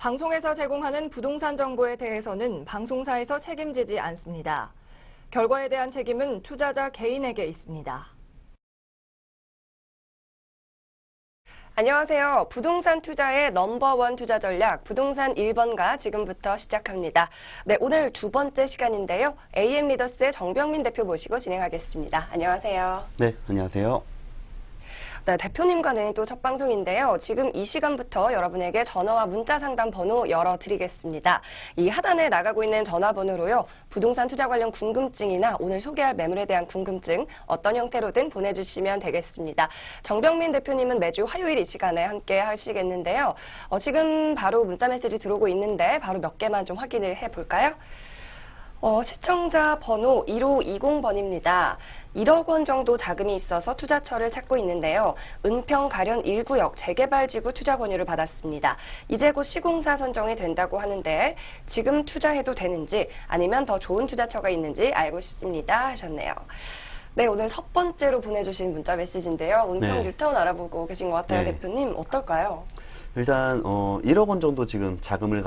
방송에서 제공하는 부동산 정보에 대해서는 방송사에서 책임지지 않습니다. 결과에 대한 책임은 투자자 개인에게 있습니다. 안녕하세요. 부동산 투자의 넘버원 투자 전략 부동산 1번가 지금부터 시작합니다. 네, 오늘 두 번째 시간인데요. AM 리더스의 정병민 대표 모시고 진행하겠습니다. 안녕하세요. 네, 안녕하세요. 네, 대표님과는 또 첫 방송인데요. 지금 이 시간부터 여러분에게 전화와 문자 상담 번호 열어드리겠습니다. 이 하단에 나가고 있는 전화번호로요. 부동산 투자 관련 궁금증이나 오늘 소개할 매물에 대한 궁금증 어떤 형태로든 보내주시면 되겠습니다. 정병민 대표님은 매주 화요일 이 시간에 함께 하시겠는데요. 지금 바로 문자 메시지 들어오고 있는데 바로 몇 개만 좀 확인을 해볼까요? 시청자 번호 1520번입니다. 1억 원 정도 자금이 있어서 투자처를 찾고 있는데요. 은평 가련 1구역 재개발지구 투자 권유를 받았습니다. 이제 곧 시공사 선정이 된다고 하는데 지금 투자해도 되는지 아니면 더 좋은 투자처가 있는지 알고 싶습니다 하셨네요. 네, 오늘 첫 번째로 보내주신 문자 메시지인데요. 은평 네. 뉴타운 알아보고 계신 것 같아요. 네. 대표님 어떨까요? 일단 1억 원 정도 지금 자금을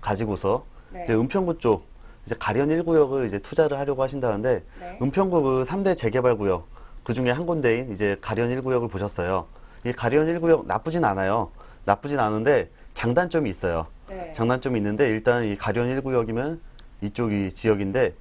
가지고서 네. 이제 은평구 쪽 이제 가련 1구역을 이제 투자를 하려고 하신다는데 네. 은평구 그 3대 재개발 구역 그 중에 한 군데인 이제 가련 1구역을 보셨어요. 이 가련 1구역 나쁘진 않아요. 나쁘진 않은데 장단점이 있어요. 네. 장단점이 있는데 일단 이 가련 1구역이면 이쪽이 지역인데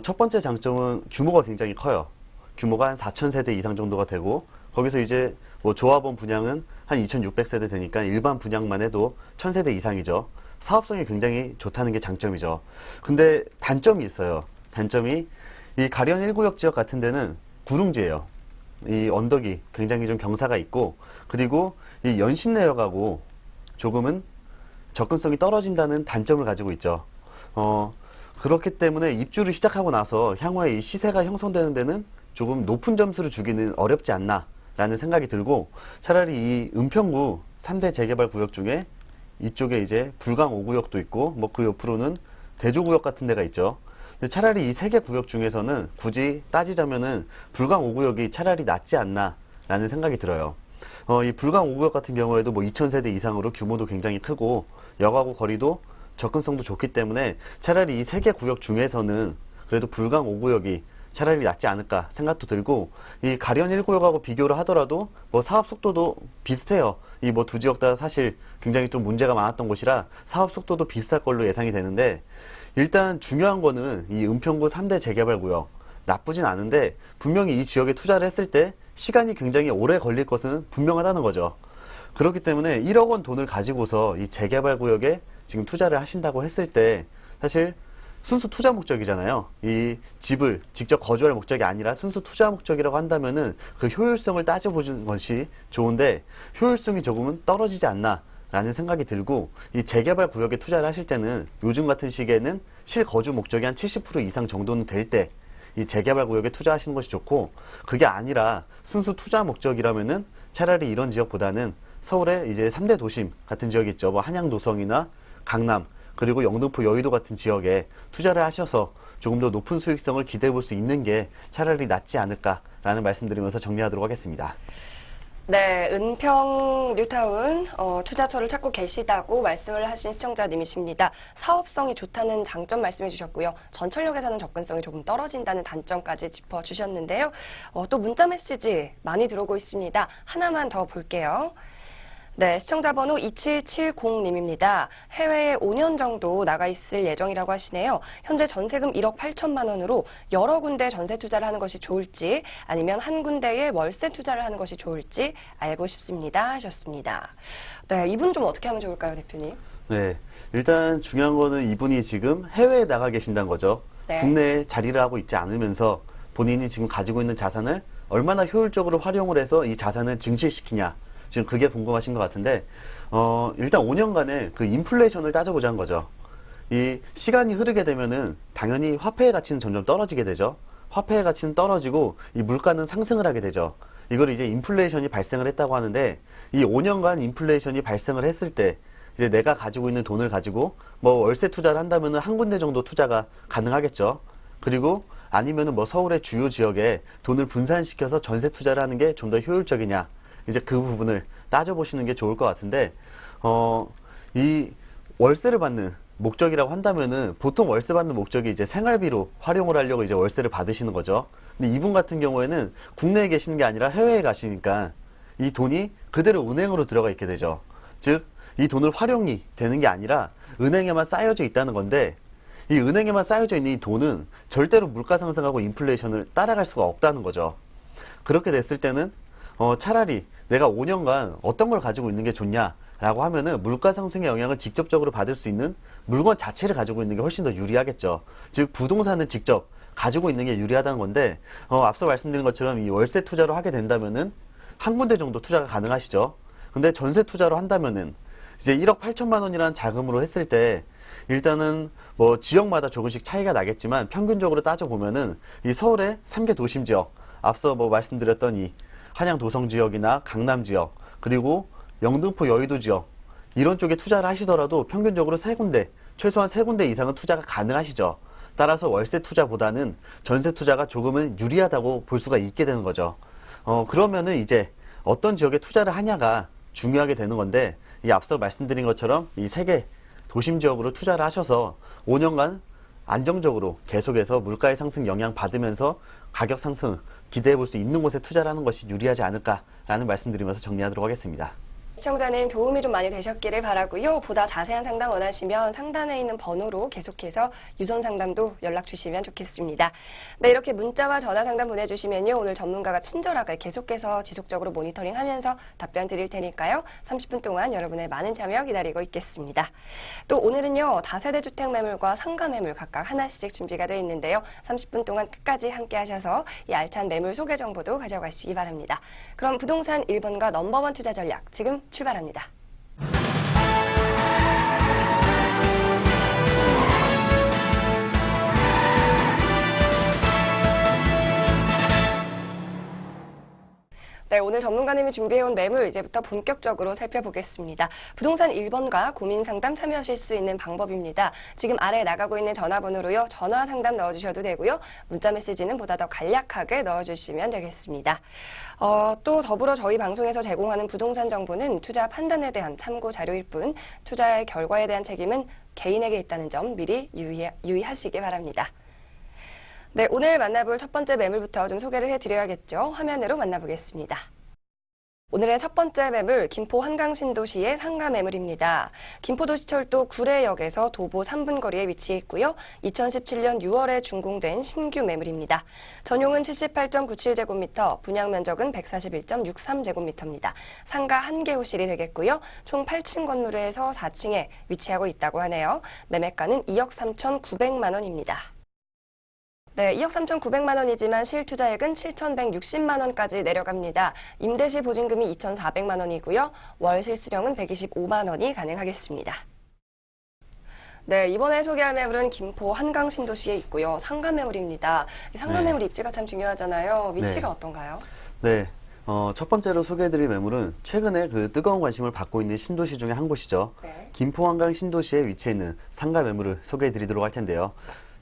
첫 번째 장점은 규모가 굉장히 커요. 규모가 한 4,000세대 이상 정도가 되고 거기서 이제 뭐 조합원 분양은 한 2,600세대 되니까 일반 분양만 해도 1,000세대 이상이죠. 사업성이 굉장히 좋다는 게 장점이죠. 근데 단점이 있어요. 단점이 이 가련 1구역 지역 같은 데는 구릉지예요. 이 언덕이 굉장히 좀 경사가 있고 그리고 이 연신내역하고 조금은 접근성이 떨어진다는 단점을 가지고 있죠. 그렇기 때문에 입주를 시작하고 나서 향후에 이 시세가 형성되는 데는 조금 높은 점수를 주기는 어렵지 않나 라는 생각이 들고 차라리 이 은평구 3대 재개발 구역 중에 이쪽에 이제 불강 5구역도 있고 뭐 그 옆으로는 대조구역 같은 데가 있죠. 근데 차라리 이 세 개 구역 중에서는 굳이 따지자면은 불강 5구역이 차라리 낫지 않나 라는 생각이 들어요. 이 불강 5구역 같은 경우에도 뭐 2,000세대 이상으로 규모도 굉장히 크고 역하고 거리도 접근성도 좋기 때문에 차라리 이 세 개 구역 중에서는 그래도 불강 5구역이 차라리 낫지 않을까 생각도 들고 이 가련 1구역하고 비교를 하더라도 뭐 사업 속도도 비슷해요. 이 뭐 두 지역 다 사실 굉장히 좀 문제가 많았던 곳이라 사업 속도도 비슷할 걸로 예상이 되는데 일단 중요한 거는 이 은평구 3대 재개발 구역 나쁘진 않은데 분명히 이 지역에 투자를 했을 때 시간이 굉장히 오래 걸릴 것은 분명하다는 거죠. 그렇기 때문에 1억 원 돈을 가지고서 이 재개발 구역에 지금 투자를 하신다고 했을 때 사실 순수 투자 목적이잖아요. 이 집을 직접 거주할 목적이 아니라 순수 투자 목적이라고 한다면은 그 효율성을 따져보는 것이 좋은데 효율성이 조금은 떨어지지 않나 라는 생각이 들고 이 재개발 구역에 투자를 하실 때는 요즘 같은 시기에는 실거주 목적이 한 70% 이상 정도는 될 때 이 재개발 구역에 투자하시는 것이 좋고 그게 아니라 순수 투자 목적이라면은 차라리 이런 지역보다는 서울의 이제 3대 도심 같은 지역이 있죠. 뭐 한양노성이나 강남 그리고 영등포 여의도 같은 지역에 투자를 하셔서 조금 더 높은 수익성을 기대해 볼 수 있는 게 차라리 낫지 않을까라는 말씀드리면서 정리하도록 하겠습니다. 네, 은평 뉴타운 투자처를 찾고 계시다고 말씀을 하신 시청자님이십니다. 사업성이 좋다는 장점 말씀해 주셨고요. 전철역에서는 접근성이 조금 떨어진다는 단점까지 짚어주셨는데요. 또 문자 메시지 많이 들어오고 있습니다. 하나만 더 볼게요. 네, 시청자 번호 2770님입니다. 해외에 5년 정도 나가 있을 예정이라고 하시네요. 현재 전세금 1억 8천만 원으로 여러 군데 전세 투자를 하는 것이 좋을지 아니면 한 군데에 월세 투자를 하는 것이 좋을지 알고 싶습니다 하셨습니다. 네, 이분 좀 어떻게 하면 좋을까요, 대표님? 네, 일단 중요한 거는 이분이 지금 해외에 나가 계신다는 거죠. 네. 국내에 자리를 하고 있지 않으면서 본인이 지금 가지고 있는 자산을 얼마나 효율적으로 활용을 해서 이 자산을 증식시키냐. 지금 그게 궁금하신 것 같은데 일단 5년간의 그 인플레이션을 따져보자는 거죠. 이 시간이 흐르게 되면은 당연히 화폐의 가치는 점점 떨어지게 되죠. 화폐의 가치는 떨어지고 이 물가는 상승을 하게 되죠. 이걸 이제 인플레이션이 발생을 했다고 하는데 이 5년간 인플레이션이 발생을 했을 때 이제 내가 가지고 있는 돈을 가지고 뭐 월세 투자를 한다면은 한 군데 정도 투자가 가능하겠죠. 그리고 아니면은 뭐 서울의 주요 지역에 돈을 분산시켜서 전세 투자를 하는 게 좀 더 효율적이냐. 이제 그 부분을 따져보시는 게 좋을 것 같은데, 이 월세를 받는 목적이라고 한다면은 보통 월세 받는 목적이 이제 생활비로 활용을 하려고 이제 월세를 받으시는 거죠. 근데 이분 같은 경우에는 국내에 계시는 게 아니라 해외에 가시니까 이 돈이 그대로 은행으로 들어가 있게 되죠. 즉, 이 돈을 활용이 되는 게 아니라 은행에만 쌓여져 있다는 건데, 이 은행에만 쌓여져 있는 이 돈은 절대로 물가 상승하고 인플레이션을 따라갈 수가 없다는 거죠. 그렇게 됐을 때는 차라리 내가 5년간 어떤 걸 가지고 있는 게 좋냐라고 하면은 물가 상승의 영향을 직접적으로 받을 수 있는 물건 자체를 가지고 있는 게 훨씬 더 유리하겠죠. 즉, 부동산을 직접 가지고 있는 게 유리하다는 건데, 앞서 말씀드린 것처럼 이 월세 투자로 하게 된다면은 한 군데 정도 투자가 가능하시죠. 근데 전세 투자로 한다면은 이제 1억 8천만 원이라는 자금으로 했을 때 일단은 뭐 지역마다 조금씩 차이가 나겠지만 평균적으로 따져보면은 이 서울의 3개 도심 지역, 앞서 뭐 말씀드렸던 이 한양 도성 지역이나 강남 지역, 그리고 영등포 여의도 지역, 이런 쪽에 투자를 하시더라도 평균적으로 3군데, 최소한 3군데 이상은 투자가 가능하시죠. 따라서 월세 투자보다는 전세 투자가 조금은 유리하다고 볼 수가 있게 되는 거죠. 그러면은 이제 어떤 지역에 투자를 하냐가 중요하게 되는 건데, 이 앞서 말씀드린 것처럼 이 3개 도심 지역으로 투자를 하셔서 5년간 안정적으로 계속해서 물가의 상승 영향 받으면서 가격 상승 기대해 볼 수 있는 곳에 투자를 하는 것이 유리하지 않을까라는 말씀드리면서 정리하도록 하겠습니다. 시청자님 도움이 좀 많이 되셨기를 바라고요. 보다 자세한 상담 원하시면 상단에 있는 번호로 계속해서 유선 상담도 연락 주시면 좋겠습니다. 네, 이렇게 문자와 전화 상담 보내주시면요. 오늘 전문가가 친절하게 계속해서 지속적으로 모니터링하면서 답변 드릴 테니까요. 30분 동안 여러분의 많은 참여 기다리고 있겠습니다. 또 오늘은요. 다세대 주택 매물과 상가 매물 각각 하나씩 준비가 되어 있는데요. 30분 동안 끝까지 함께 하셔서 이 알찬 매물 소개 정보도 가져가시기 바랍니다. 그럼 부동산 1번가 넘버원 투자 전략 지금 출발합니다. 네, 오늘 전문가님이 준비해온 매물 이제부터 본격적으로 살펴보겠습니다. 부동산 1번가 고민 상담 참여하실 수 있는 방법입니다. 지금 아래 나가고 있는 전화번호로요. 전화 상담 넣어주셔도 되고요. 문자 메시지는 보다 더 간략하게 넣어주시면 되겠습니다. 또 더불어 저희 방송에서 제공하는 부동산 정보는 투자 판단에 대한 참고 자료일 뿐 투자의 결과에 대한 책임은 개인에게 있다는 점 미리 유의하시기 바랍니다. 네, 오늘 만나볼 첫 번째 매물부터 좀 소개를 해드려야겠죠. 화면으로 만나보겠습니다. 오늘의 첫 번째 매물, 김포 한강신도시의 상가 매물입니다. 김포도시철도 구례역에서 도보 3분 거리에 위치해 있고요. 2017년 6월에 준공된 신규 매물입니다. 전용은 78.97제곱미터, 분양 면적은 141.63제곱미터입니다. 상가 1개 호실이 되겠고요. 총 8층 건물에서 4층에 위치하고 있다고 하네요. 매매가는 2억 3,900만 원입니다. 네, 2억 3,900만 원이지만 실투자액은 7,160만 원까지 내려갑니다. 임대시 보증금이 2,400만 원이고요. 월 실수령은 125만 원이 가능하겠습니다. 네, 이번에 소개할 매물은 김포 한강신도시에 있고요. 상가 매물입니다. 이 상가 매물 입지가 참 중요하잖아요. 위치가 어떤가요? 네. 첫 번째로 소개해드릴 매물은 최근에 그 뜨거운 관심을 받고 있는 신도시 중에 한 곳이죠. 네. 김포 한강 신도시에 위치해 있는 상가 매물을 소개해드리도록 할 텐데요.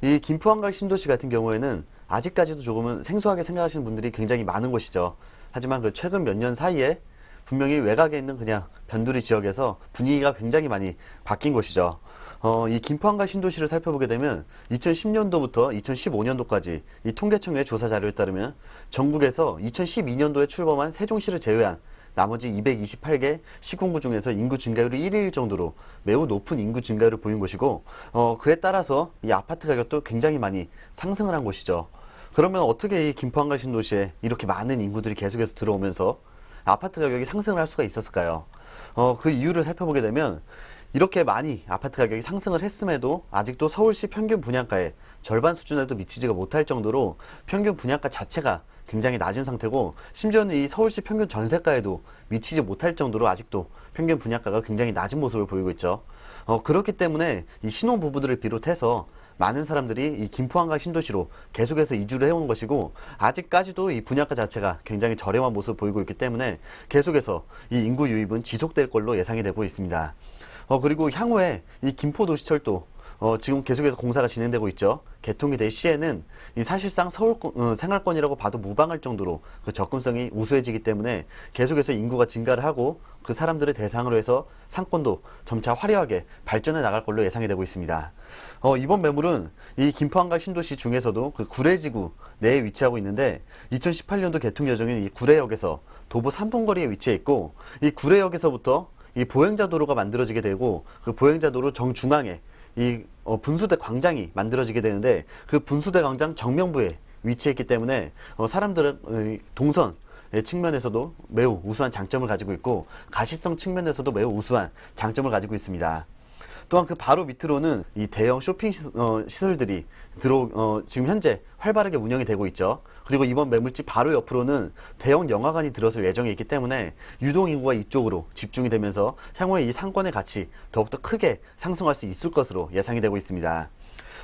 이 김포 한강 신도시 같은 경우에는 아직까지도 조금은 생소하게 생각하시는 분들이 굉장히 많은 곳이죠. 하지만 그 최근 몇 년 사이에 분명히 외곽에 있는 그냥 변두리 지역에서 분위기가 굉장히 많이 바뀐 곳이죠. 이 김포 한강 신도시를 살펴보게 되면 2010년도부터 2015년도까지 이 통계청의 조사 자료에 따르면 전국에서 2012년도에 출범한 세종시를 제외한 나머지 228개 시군구 중에서 인구 증가율이 1일 정도로 매우 높은 인구 증가율을 보인 곳이고, 그에 따라서 이 아파트 가격도 굉장히 많이 상승을 한 곳이죠. 그러면 어떻게 이 김포 한강 신도시에 이렇게 많은 인구들이 계속해서 들어오면서 아파트 가격이 상승을 할 수가 있었을까요? 그 이유를 살펴보게 되면 이렇게 많이 아파트 가격이 상승을 했음에도 아직도 서울시 평균 분양가의 절반 수준에도 미치지가 못할 정도로 평균 분양가 자체가 굉장히 낮은 상태고, 심지어는 이 서울시 평균 전세가에도 미치지 못할 정도로 아직도 평균 분양가가 굉장히 낮은 모습을 보이고 있죠. 그렇기 때문에 이 신혼부부들을 비롯해서 많은 사람들이 이 김포 한강 신도시로 계속해서 이주를 해온 것이고, 아직까지도 이 분양가 자체가 굉장히 저렴한 모습을 보이고 있기 때문에 계속해서 이 인구 유입은 지속될 걸로 예상이 되고 있습니다. 그리고 향후에 이 김포도시철도 지금 계속해서 공사가 진행되고 있죠. 개통이 될 시에는 이 사실상 서울 생활권이라고 봐도 무방할 정도로 그 접근성이 우수해지기 때문에 계속해서 인구가 증가를 하고 그 사람들을 대상으로 해서 상권도 점차 화려하게 발전해 나갈 걸로 예상이 되고 있습니다. 이번 매물은 이 김포 한강 신도시 중에서도 그 구례지구 내에 위치하고 있는데 2018년도 개통 예정인 이 구례역에서 도보 3분 거리에 위치해 있고 이 구례역에서부터 이 보행자 도로가 만들어지게 되고 그 보행자 도로 정중앙에 이 분수대 광장이 만들어지게 되는데 그 분수대 광장 정면부에 위치했기 때문에 사람들은 동선 측면에서도 매우 우수한 장점을 가지고 있고 가시성 측면에서도 매우 우수한 장점을 가지고 있습니다. 또한 그 바로 밑으로는 이 대형 쇼핑 시설들이 지금 현재 활발하게 운영이 되고 있죠. 그리고 이번 매물집 바로 옆으로는 대형 영화관이 들어설 예정에 있기 때문에 유동인구가 이쪽으로 집중이 되면서 향후에 이 상권의 가치 더욱더 크게 상승할 수 있을 것으로 예상이 되고 있습니다.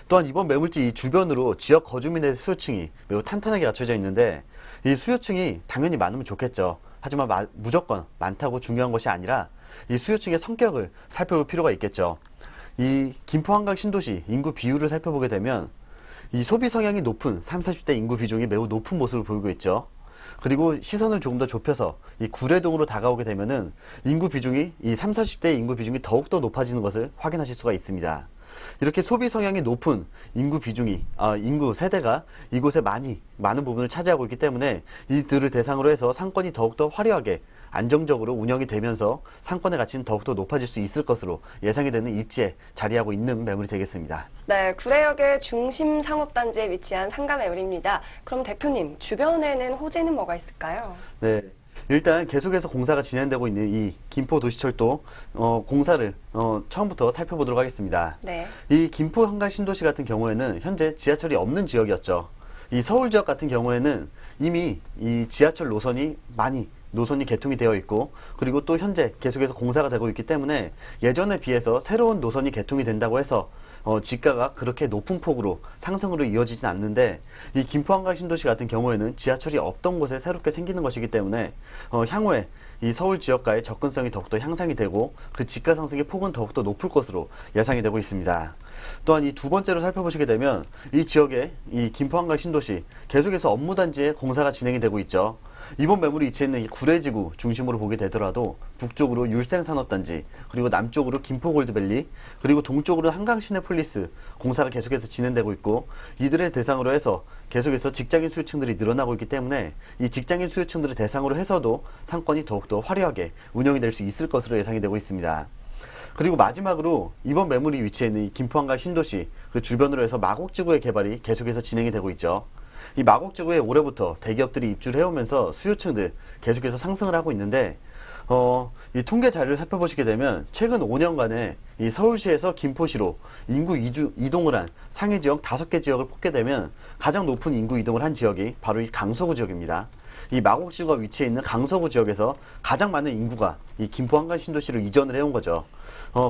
또한 이번 매물지 이 주변으로 지역 거주민의 수요층이 매우 탄탄하게 갖춰져 있는데 이 수요층이 당연히 많으면 좋겠죠. 하지만 무조건 많다고 중요한 것이 아니라 이 수요층의 성격을 살펴볼 필요가 있겠죠. 이 김포 한강 신도시 인구 비율을 살펴보게 되면 이 소비 성향이 높은 30, 40대 인구 비중이 매우 높은 모습을 보이고 있죠. 그리고 시선을 조금 더 좁혀서 이 구례동으로 다가오게 되면은 인구 비중이 이 30, 40대 인구 비중이 더욱더 높아지는 것을 확인하실 수가 있습니다. 이렇게 소비 성향이 높은 인구 세대가 이곳에 많은 부분을 차지하고 있기 때문에 이들을 대상으로 해서 상권이 더욱더 화려하게 안정적으로 운영이 되면서 상권의 가치는 더욱더 높아질 수 있을 것으로 예상이 되는 입지에 자리하고 있는 매물이 되겠습니다. 네, 구례역의 중심 상업단지에 위치한 상가 매물입니다. 그럼 대표님, 주변에는 호재는 뭐가 있을까요? 네. 일단 계속해서 공사가 진행되고 있는 이 김포도시철도 공사를 처음부터 살펴보도록 하겠습니다. 네. 이 김포 한강 신도시 같은 경우에는 현재 지하철이 없는 지역이었죠. 이 서울 지역 같은 경우에는 이미 이 지하철 노선이 개통이 되어 있고 그리고 또 현재 계속해서 공사가 되고 있기 때문에 예전에 비해서 새로운 노선이 개통이 된다고 해서 지가가 그렇게 높은 폭으로 상승으로 이어지진 않는데 이 김포 한강 신도시 같은 경우에는 지하철이 없던 곳에 새롭게 생기는 것이기 때문에 향후에 이 서울 지역과의 접근성이 더욱더 향상이 되고 그 지가 상승의 폭은 더욱더 높을 것으로 예상이 되고 있습니다. 또한 이 두 번째로 살펴보시게 되면 이 지역의 이 김포 한강 신도시 계속해서 업무단지에 공사가 진행이 되고 있죠. 이번 매물이 위치해 있는 이 구례지구 중심으로 보게 되더라도 북쪽으로 율생산업단지, 그리고 남쪽으로 김포골드밸리, 그리고 동쪽으로 한강시내폴리스 공사가 계속해서 진행되고 있고 이들을 대상으로 해서 계속해서 직장인 수요층들이 늘어나고 있기 때문에 이 직장인 수요층들을 대상으로 해서도 상권이 더욱더 화려하게 운영이 될 수 있을 것으로 예상이 되고 있습니다. 그리고 마지막으로 이번 매물이 위치해 있는 이 김포 한강 신도시 그 주변으로 해서 마곡지구의 개발이 계속해서 진행이 되고 있죠. 이 마곡지구에 올해부터 대기업들이 입주를 해오면서 수요층들 계속해서 상승을 하고 있는데 이 통계 자료를 살펴보시게 되면 최근 5년간에 이 서울시에서 김포시로 인구 이동을 한 상위 지역 5개 지역을 뽑게 되면 가장 높은 인구 이동을 한 지역이 바로 이 강서구 지역입니다. 이 마곡지구가 위치해 있는 강서구 지역에서 가장 많은 인구가 이 김포 한강 신도시로 이전을 해온 거죠.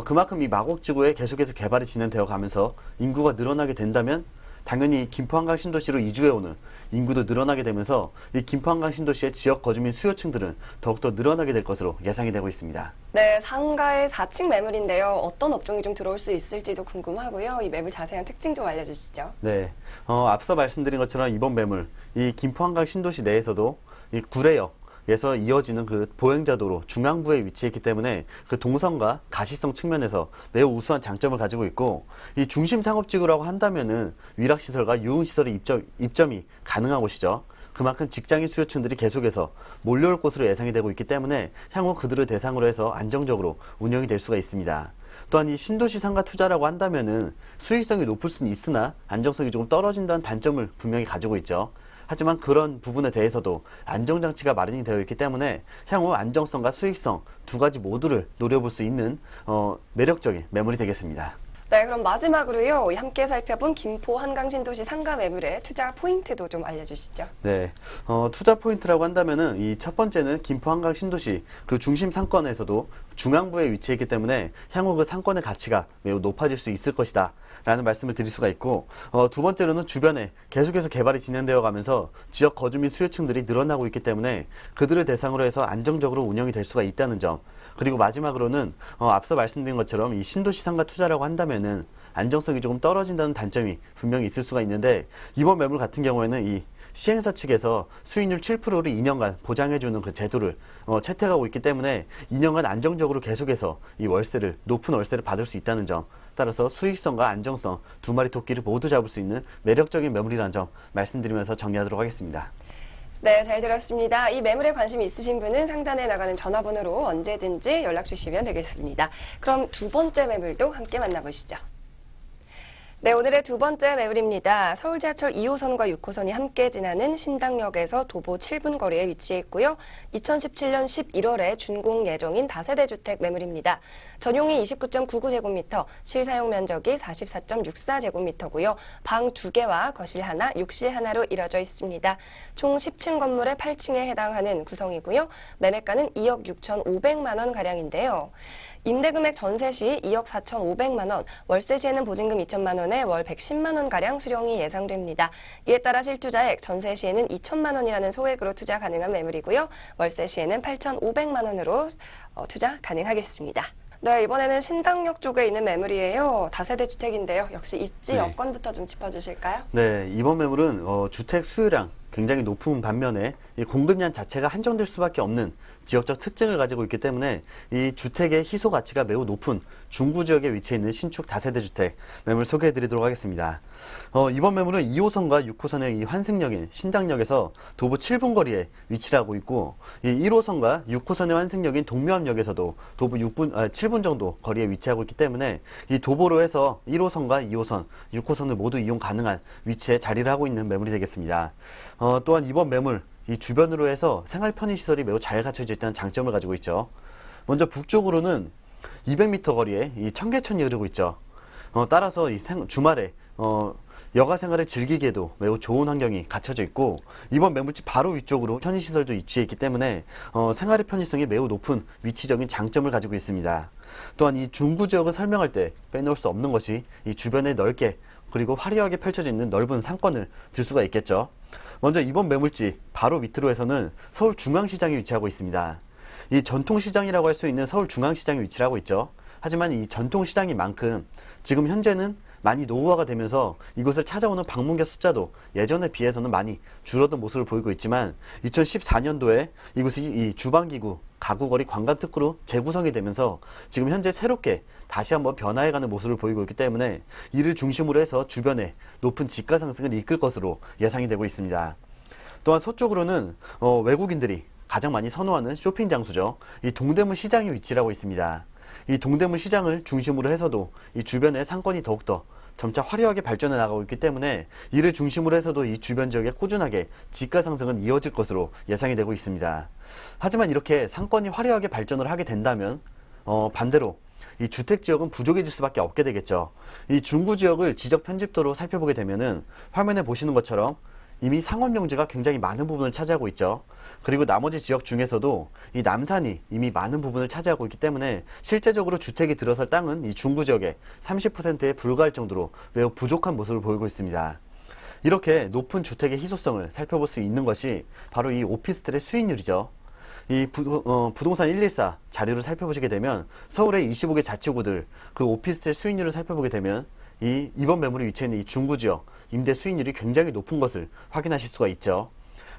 그만큼 이 마곡지구에 계속해서 개발이 진행되어 가면서 인구가 늘어나게 된다면 당연히 김포 한강 신도시로 이주해오는 인구도 늘어나게 되면서 이 김포 한강 신도시의 지역 거주민 수요층들은 더욱더 늘어나게 될 것으로 예상이 되고 있습니다. 네, 상가의 4층 매물인데요. 어떤 업종이 좀 들어올 수 있을지도 궁금하고요. 이 매물 자세한 특징 좀 알려주시죠. 네, 앞서 말씀드린 것처럼 이번 매물, 이 김포 한강 신도시 내에서도 이 구례역에서 이어지는 그 보행자도로 중앙부에 위치했기 때문에 그 동선과 가시성 측면에서 매우 우수한 장점을 가지고 있고 이 중심 상업지구라고 한다면은 위락시설과 유흥시설의 입점이 가능한 곳이죠. 그만큼 직장인 수요층들이 계속해서 몰려올 것으로 예상이 되고 있기 때문에 향후 그들을 대상으로 해서 안정적으로 운영이 될 수가 있습니다. 또한 이 신도시 상가 투자라고 한다면은 수익성이 높을 수는 있으나 안정성이 조금 떨어진다는 단점을 분명히 가지고 있죠. 하지만 그런 부분에 대해서도 안정장치가 마련이 되어 있기 때문에 향후 안정성과 수익성 두 가지 모두를 노려볼 수 있는 매력적인 매물이 되겠습니다. 네, 그럼 마지막으로요. 함께 살펴본 김포 한강 신도시 상가 매물의 투자 포인트도 좀 알려주시죠. 네, 투자 포인트라고 한다면은 이 첫 번째는 김포 한강 신도시 그 중심 상권에서도 중앙부에 위치했기 때문에 향후 그 상권의 가치가 매우 높아질 수 있을 것이다 라는 말씀을 드릴 수가 있고 두 번째로는 주변에 계속해서 개발이 진행되어 가면서 지역 거주민 수요층들이 늘어나고 있기 때문에 그들을 대상으로 해서 안정적으로 운영이 될 수가 있다는 점, 그리고 마지막으로는 앞서 말씀드린 것처럼 이 신도시 상가 투자라고 한다면은 안정성이 조금 떨어진다는 단점이 분명히 있을 수가 있는데, 이번 매물 같은 경우에는 이 시행사 측에서 수익률 7%를 2년간 보장해주는 그 제도를 채택하고 있기 때문에 2년간 안정적으로 계속해서 이 월세를, 높은 월세를 받을 수 있다는 점, 따라서 수익성과 안정성 두 마리 토끼를 모두 잡을 수 있는 매력적인 매물이라는 점 말씀드리면서 정리하도록 하겠습니다. 네, 잘 들었습니다. 이 매물에 관심 있으신 분은 상단에 나가는 전화번호로 언제든지 연락 주시면 되겠습니다. 그럼 두 번째 매물도 함께 만나보시죠. 네, 오늘의 두 번째 매물입니다. 서울 지하철 2호선과 6호선이 함께 지나는 신당역에서 도보 7분 거리에 위치해 있고요. 2017년 11월에 준공 예정인 다세대 주택 매물입니다. 전용이 29.99제곱미터, 실사용 면적이 44.64제곱미터고요. 방 2개와 거실 하나, 욕실 하나로 이뤄져 있습니다. 총 10층 건물의 8층에 해당하는 구성이고요. 매매가는 2억 6,500만 원 가량인데요. 임대금액 전세 시 2억 4,500만 원, 월세 시에는 보증금 2천만 원에 월 110만 원 가량 수령이 예상됩니다. 이에 따라 실투자액 전세 시에는 2천만 원이라는 소액으로 투자 가능한 매물이고요. 월세 시에는 8,500만 원으로 투자 가능하겠습니다. 네, 이번에는 신당역 쪽에 있는 매물이에요. 다세대 주택인데요. 역시 입지 여건부터 좀 짚어주실까요? 네, 이번 매물은 주택 수요량 굉장히 높은 반면에 이 공급량 자체가 한정될 수밖에 없는 지역적 특징을 가지고 있기 때문에 이 주택의 희소 가치가 매우 높은 중구 지역에 위치해 있는 신축 다세대 주택 매물 소개해 드리도록 하겠습니다. 이번 매물은 2호선과 6호선의 이 환승역인 신당역에서 도보 7분 거리에 위치를 하고 있고, 이 1호선과 6호선의 환승역인 동묘암역에서도 도보 7분 정도 거리에 위치하고 있기 때문에 이 도보로 해서 1호선과 2호선, 6호선을 모두 이용 가능한 위치에 자리를 하고 있는 매물이 되겠습니다. 또한 이번 매물, 이 주변으로 해서 생활 편의시설이 매우 잘 갖춰져 있다는 장점을 가지고 있죠. 먼저 북쪽으로는 200m 거리에 이 청계천이 흐르고 있죠. 따라서 이 주말에 여가 생활을 즐기기에도 매우 좋은 환경이 갖춰져 있고, 이번 매물집 바로 위쪽으로 편의시설도 위치해 있기 때문에 생활의 편의성이 매우 높은 위치적인 장점을 가지고 있습니다. 또한 이 중구 지역을 설명할 때 빼놓을 수 없는 것이 이 주변에 넓게 그리고 화려하게 펼쳐져 있는 넓은 상권을 들 수가 있겠죠. 먼저 이번 매물지 바로 밑으로 해서는 서울중앙시장이 위치하고 있습니다. 이 전통시장이라고 할 수 있는 서울중앙시장이 위치를 하고 있죠. 하지만 이 전통시장인 만큼 지금 현재는 많이 노후화가 되면서 이곳을 찾아오는 방문객 숫자도 예전에 비해서는 많이 줄어든 모습을 보이고 있지만, 2014년도에 이곳이 이 주방기구, 가구거리 관광특구로 재구성이 되면서 지금 현재 새롭게 다시 한번 변화해가는 모습을 보이고 있기 때문에 이를 중심으로 해서 주변에 높은 집가 상승을 이끌 것으로 예상이 되고 있습니다. 또한 서쪽으로는 외국인들이 가장 많이 선호하는 쇼핑 장소죠. 이 동대문 시장이 위치를 하고 있습니다. 이 동대문 시장을 중심으로 해서도 이 주변의 상권이 더욱더 점차 화려하게 발전해 나가고 있기 때문에 이를 중심으로 해서도 이 주변 지역에 꾸준하게 집가 상승은 이어질 것으로 예상이 되고 있습니다. 하지만 이렇게 상권이 화려하게 발전을 하게 된다면 반대로 이 주택 지역은 부족해질 수밖에 없게 되겠죠. 이 중구 지역을 지적 편집도로 살펴보게 되면은 화면에 보시는 것처럼 이미 상업 용지가 굉장히 많은 부분을 차지하고 있죠. 그리고 나머지 지역 중에서도 이 남산이 이미 많은 부분을 차지하고 있기 때문에 실제적으로 주택이 들어설 땅은 이 중구 지역의 30%에 불과할 정도로 매우 부족한 모습을 보이고 있습니다. 이렇게 높은 주택의 희소성을 살펴볼 수 있는 것이 바로 이 오피스텔의 수익률이죠. 이 부동산 114 자료를 살펴보시게 되면 서울의 25개 자치구들 그 오피스텔 수익률을 살펴보게 되면 이번 매물이 위치해 있는 이 중구지역 임대 수익률이 굉장히 높은 것을 확인하실 수가 있죠.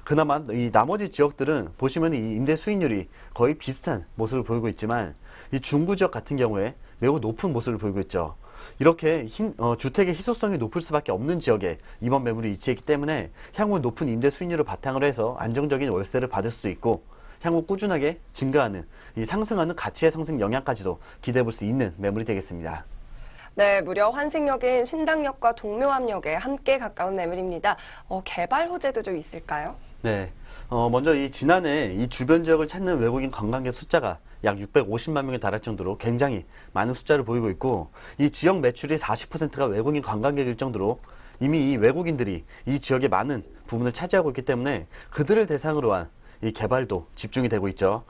그나마 이 나머지 지역들은 보시면 이 임대 수익률이 거의 비슷한 모습을 보이고 있지만 이 중구지역 같은 경우에 매우 높은 모습을 보이고 있죠. 이렇게 주택의 희소성이 높을 수밖에 없는 지역에 이번 매물이 위치했기 때문에 향후 높은 임대 수익률을 바탕으로 해서 안정적인 월세를 받을 수 있고, 향후 꾸준하게 증가하는 이 상승하는 가치의 상승 영향까지도 기대해 볼 수 있는 매물이 되겠습니다. 네, 무려 환승역인 신당역과 동묘암역에 함께 가까운 매물입니다. 개발 호재도 좀 있을까요? 네, 먼저 이 지난해 이 주변 지역을 찾는 외국인 관광객 숫자가 약 650만 명에 달할 정도로 굉장히 많은 숫자를 보이고 있고, 이 지역 매출의 40%가 외국인 관광객일 정도로 이미 이 외국인들이 이 지역의 많은 부분을 차지하고 있기 때문에 그들을 대상으로 한 이 개발도 집중이 되고 있죠.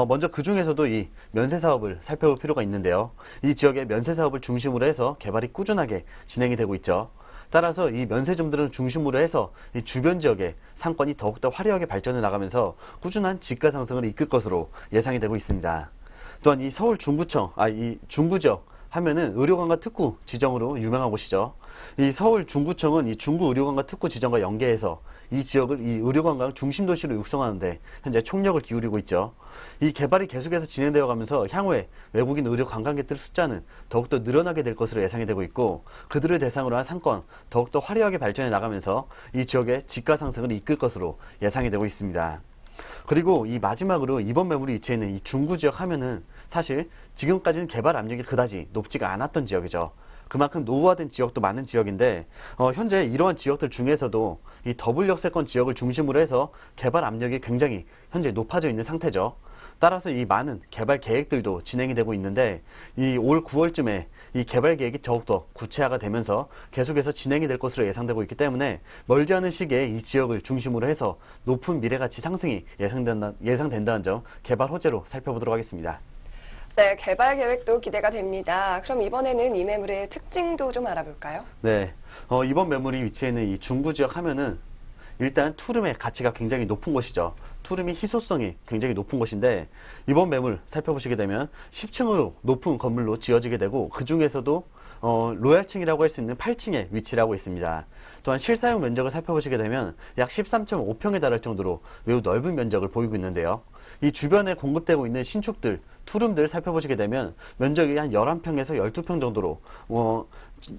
먼저 그 중에서도 이 면세 사업을 살펴볼 필요가 있는데요. 이 지역의 면세 사업을 중심으로 해서 개발이 꾸준하게 진행이 되고 있죠. 따라서 이 면세점들을 중심으로 해서 이 주변 지역의 상권이 더욱더 화려하게 발전해 나가면서 꾸준한 집가 상승을 이끌 것으로 예상이 되고 있습니다. 또한 이 서울 중구청, 이 중구 지역 하면은 의료관과 특구 지정으로 유명한 곳이죠. 이 서울 중구청은 이 중구 의료관과 특구 지정과 연계해서 이 지역을 이 의료관광 중심 도시로 육성하는데 현재 총력을 기울이고 있죠. 이 개발이 계속해서 진행되어 가면서 향후에 외국인 의료 관광객들 숫자는 더욱더 늘어나게 될 것으로 예상이 되고 있고, 그들을 대상으로 한 상권 더욱더 화려하게 발전해 나가면서 이 지역의 집가 상승을 이끌 것으로 예상이 되고 있습니다. 그리고 이 마지막으로 이번 매물이 위치해 있는 이 중구 지역 하면은 사실 지금까지는 개발 압력이 그다지 높지가 않았던 지역이죠. 그만큼 노후화된 지역도 많은 지역인데 현재 이러한 지역들 중에서도 이 더블 역세권 지역을 중심으로 해서 개발 압력이 굉장히 현재 높아져 있는 상태죠. 따라서 이 많은 개발 계획들도 진행이 되고 있는데 이 올 9월쯤에 이 개발 계획이 더욱더 구체화가 되면서 계속해서 진행이 될 것으로 예상되고 있기 때문에 멀지 않은 시기에 이 지역을 중심으로 해서 높은 미래가치 상승이 예상된다는 점 개발 호재로 살펴보도록 하겠습니다. 네, 개발 계획도 기대가 됩니다. 그럼 이번에는 이 매물의 특징도 좀 알아볼까요? 네, 이번 매물이 위치해 있는 이 중구 지역 하면은 일단 투룸의 가치가 굉장히 높은 곳이죠. 투룸이 희소성이 굉장히 높은 곳인데 이번 매물 살펴보시게 되면 10층으로 높은 건물로 지어지게 되고, 그 중에서도 로얄층이라고 할 수 있는 8층에 위치를 하고 있습니다. 또한 실사용 면적을 살펴보시게 되면 약 13.5평에 달할 정도로 매우 넓은 면적을 보이고 있는데요. 이 주변에 공급되고 있는 신축들, 투룸들 살펴보시게 되면 면적이 한 11평에서 12평 정도로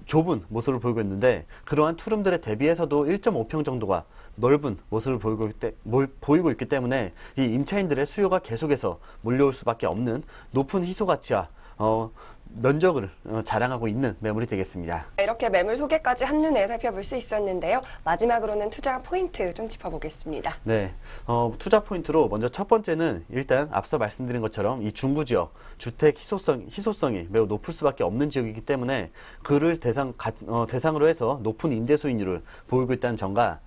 좁은 모습을 보이고 있는데, 그러한 투룸들에 대비해서도 1.5평 정도가 넓은 모습을 보이고 있기 때문에 이 임차인들의 수요가 계속해서 몰려올 수밖에 없는 높은 희소 가치와 면적을 자랑하고 있는 매물이 되겠습니다. 이렇게 매물 소개까지 한눈에 살펴볼 수 있었는데요. 마지막으로는 투자 포인트 좀 짚어보겠습니다. 네, 투자 포인트로 먼저 첫 번째는 일단 앞서 말씀드린 것처럼 이 중구 지역 주택 희소성이 매우 높을 수밖에 없는 지역이기 때문에 그를 대상으로 해서 높은 임대 수익률을 보이고 있다는 점과,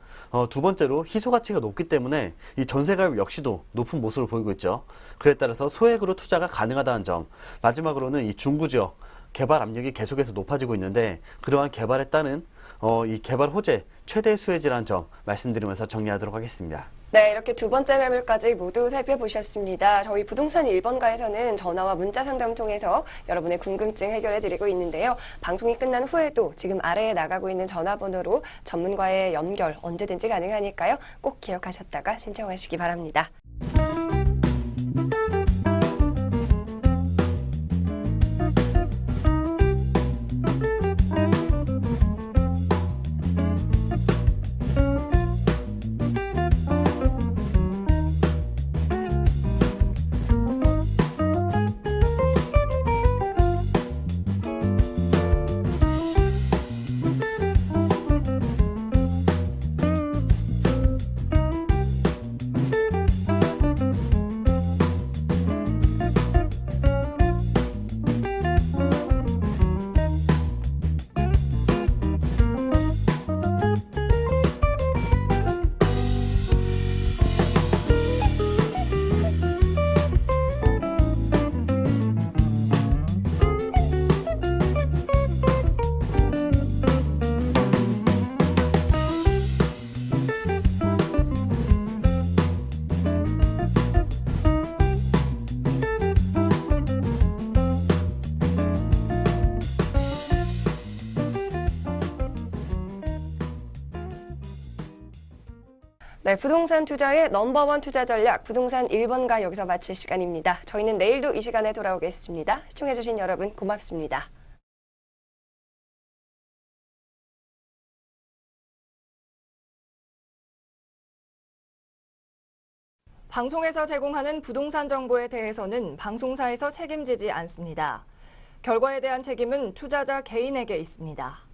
두 번째로 희소 가치가 높기 때문에 이 전세가율 역시도 높은 모습을 보이고 있죠. 그에 따라서 소액으로 투자가 가능하다는 점, 마지막으로는 이 중구 지역 개발 압력이 계속해서 높아지고 있는데 그러한 개발에 따른 이 개발 호재 최대 수혜지라는 점 말씀드리면서 정리하도록 하겠습니다. 네, 이렇게 두 번째 매물까지 모두 살펴보셨습니다. 저희 부동산 1번가에서는 전화와 문자 상담 통해서 여러분의 궁금증 해결해드리고 있는데요. 방송이 끝난 후에도 지금 아래에 나가고 있는 전화번호로 전문가의 연결 언제든지 가능하니까요. 꼭 기억하셨다가 신청하시기 바랍니다. 네, 부동산 투자의 넘버원 투자 전략 부동산 1번가 여기서 마칠 시간입니다. 저희는 내일도 이 시간에 돌아오겠습니다. 시청해주신 여러분 고맙습니다. 방송에서 제공하는 부동산 정보에 대해서는 방송사에서 책임지지 않습니다. 결과에 대한 책임은 투자자 개인에게 있습니다.